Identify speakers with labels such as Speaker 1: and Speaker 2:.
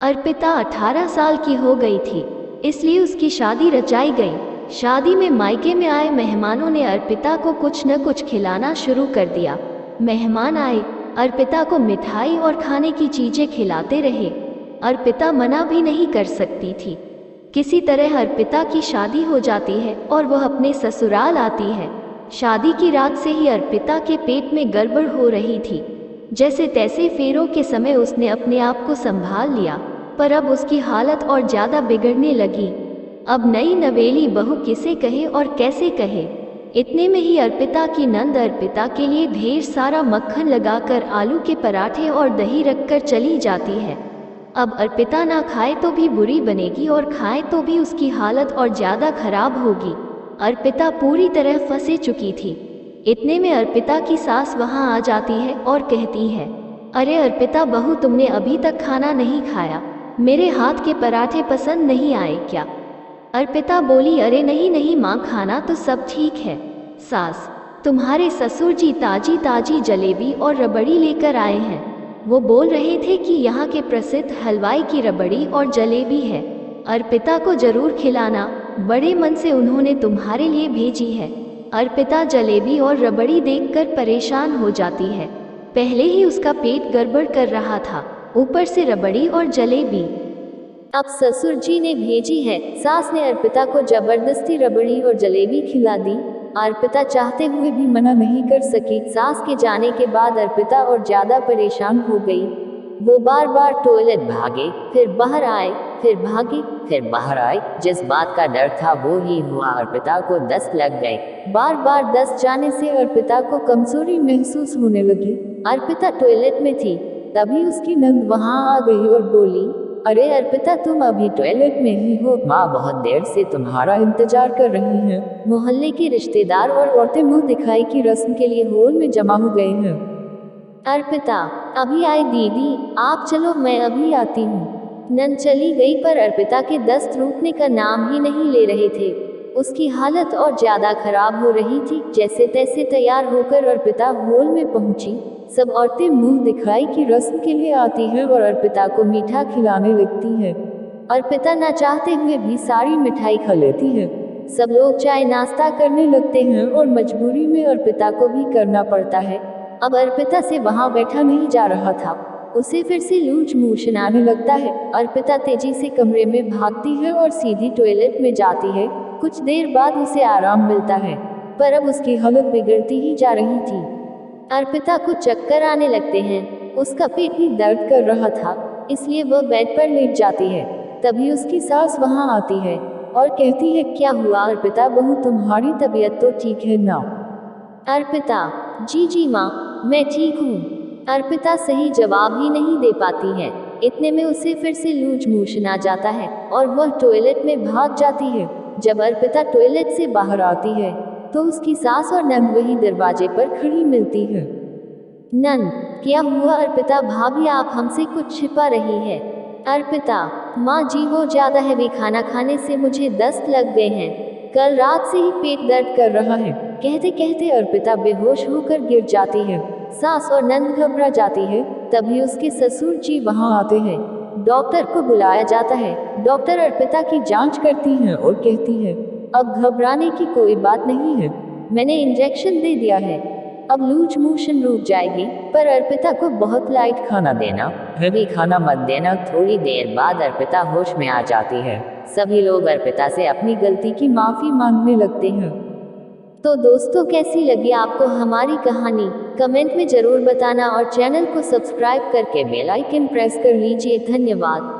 Speaker 1: अर्पिता 18 साल की हो गई थी, इसलिए उसकी शादी रचाई गई। शादी में मायके में आए मेहमानों ने अर्पिता को कुछ न कुछ खिलाना शुरू कर दिया। मेहमान आए, अर्पिता को मिठाई और खाने की चीजें खिलाते रहे। अर्पिता मना भी नहीं कर सकती थी। किसी तरह अर्पिता की शादी हो जाती है और वह अपने ससुराल आती है। शादी की रात से ही अर्पिता के पेट में गड़बड़ हो रही थी। जैसे तैसे फेरों के समय उसने अपने आप को संभाल लिया, पर अब उसकी हालत और ज़्यादा बिगड़ने लगी। अब नई नवेली बहू किसे कहे और कैसे कहे। इतने में ही अर्पिता की नंद अर्पिता के लिए ढेर सारा मक्खन लगाकर आलू के पराठे और दही रखकर चली जाती है। अब अर्पिता ना खाए तो भी बुरी बनेगी और खाए तो भी उसकी हालत और ज़्यादा खराब होगी। अर्पिता पूरी तरह फंसे चुकी थी। इतने में अर्पिता की सास वहां आ जाती है और कहती है, अरे अर्पिता बहू, तुमने अभी तक खाना नहीं खाया, मेरे हाथ के पराठे पसंद नहीं आए क्या? अर्पिता बोली, अरे नहीं नहीं माँ, खाना तो सब ठीक है। सास, तुम्हारे ससुर जी ताजी ताजी जलेबी और रबड़ी लेकर आए हैं। वो बोल रहे थे कि यहाँ के प्रसिद्ध हलवाई की रबड़ी और जलेबी है, अर्पिता को जरूर खिलाना, बड़े मन से उन्होंने तुम्हारे लिए भेजी है। अर्पिता जलेबी और रबड़ी देखकर परेशान हो जाती है। पहले ही उसका पेट गड़बड़ कर रहा था, ऊपर से रबड़ी और जलेबी। अब ससुर जी ने भेजी है। सास ने अर्पिता को जबरदस्ती रबड़ी और जलेबी खिला दी। अर्पिता चाहते हुए भी मना नहीं कर सकी। सास के जाने के बाद अर्पिता और ज्यादा परेशान हो गई। वो बार बार टॉयलेट भागे, फिर बाहर आए, फिर भागे, फिर बाहर आए। जिस बात का डर था वो ही हुआ। अर्पिता को दस्त लग गए। बार बार दस्त जाने से अर्पिता को कमजोरी महसूस होने लगी। अर्पिता टॉयलेट में थी, तभी उसकी नंद वहां आ गई और बोली, अरे अर्पिता, तुम अभी टॉयलेट में ही हो? माँ बहुत देर से तुम्हारा इंतजार कर रही है। मोहल्ले के रिश्तेदार और औरतें मुंह दिखाई की रस्म के लिए हॉल में जमा हो गए हैं। अर्पिता, अभी आई दीदी, आप चलो, मैं अभी आती हूँ। नंद चली गई, पर अर्पिता के दस्त रुकने का नाम ही नहीं ले रहे थे। उसकी हालत और ज्यादा खराब हो रही थी। जैसे तैसे तैयार होकर अर्पिता हॉल में पहुंची। सब औरतें मुंह दिखाई की रस्म के लिए आती है और अर्पिता को मीठा खिलाने लगती है। अर्पिता ना चाहते हुए भी सारी मिठाई खा लेती है। सब लोग चाय नाश्ता करने लगते हैं और मजबूरी में अर्पिता को भी करना पड़ता है। अब अर्पिता से वहां बैठा नहीं जा रहा था। उसे फिर से लूज मोशन आने लगता है। अर्पिता तेजी से कमरे में भागती है और सीधी टॉयलेट में जाती है। कुछ देर बाद उसे आराम मिलता है, पर अब उसकी हालत बिगड़ती ही जा रही थी। अर्पिता को चक्कर आने लगते हैं। उसका पेट भी दर्द कर रहा था, इसलिए वह बेड पर लेट जाती है। तभी उसकी सास वहां आती है और कहती है, क्या हुआ अर्पिता बहू, तुम्हारी तबीयत तो ठीक है ना? अर्पिता, जी जी माँ, मैं ठीक हूँ। अर्पिता सही जवाब ही नहीं दे पाती है। इतने में उसे फिर से लूज मोशन आ जाता है और वह टॉयलेट में भाग जाती है। जब अर्पिता टॉयलेट से बाहर आती है तो उसकी सास और नंद वही दरवाजे पर खड़ी मिलती है। नंद, क्या हुआ अर्पिता भाभी, आप हमसे कुछ छिपा रही है? अर्पिता, माँ जी वो ज्यादा हैवी खाना खाने से मुझे दस्त लग गए हैं। कल रात से ही पेट दर्द कर रहा है। कहते कहते अर्पिता बेहोश होकर गिर जाती है। सास और नंद घबरा जाती है। तभी उसके ससुर जी वहां आते हैं। डॉक्टर को बुलाया जाता है। डॉक्टर अर्पिता की जांच करती है और कहती है, अब घबराने की कोई बात नहीं है, मैंने इंजेक्शन दे दिया है, अब लूज मोशन रुक जाएगी, पर अर्पिता को बहुत लाइट खाना देना, हैवी खाना मत देना। थोड़ी देर बाद अर्पिता होश में आ जाती है। सभी लोग अर्पिता से अपनी गलती की माफी मांगने लगते हैं। तो दोस्तों, कैसी लगी आपको हमारी कहानी? कमेंट में जरूर बताना और चैनल को सब्सक्राइब करके बेल आइकन प्रेस कर लीजिए। धन्यवाद।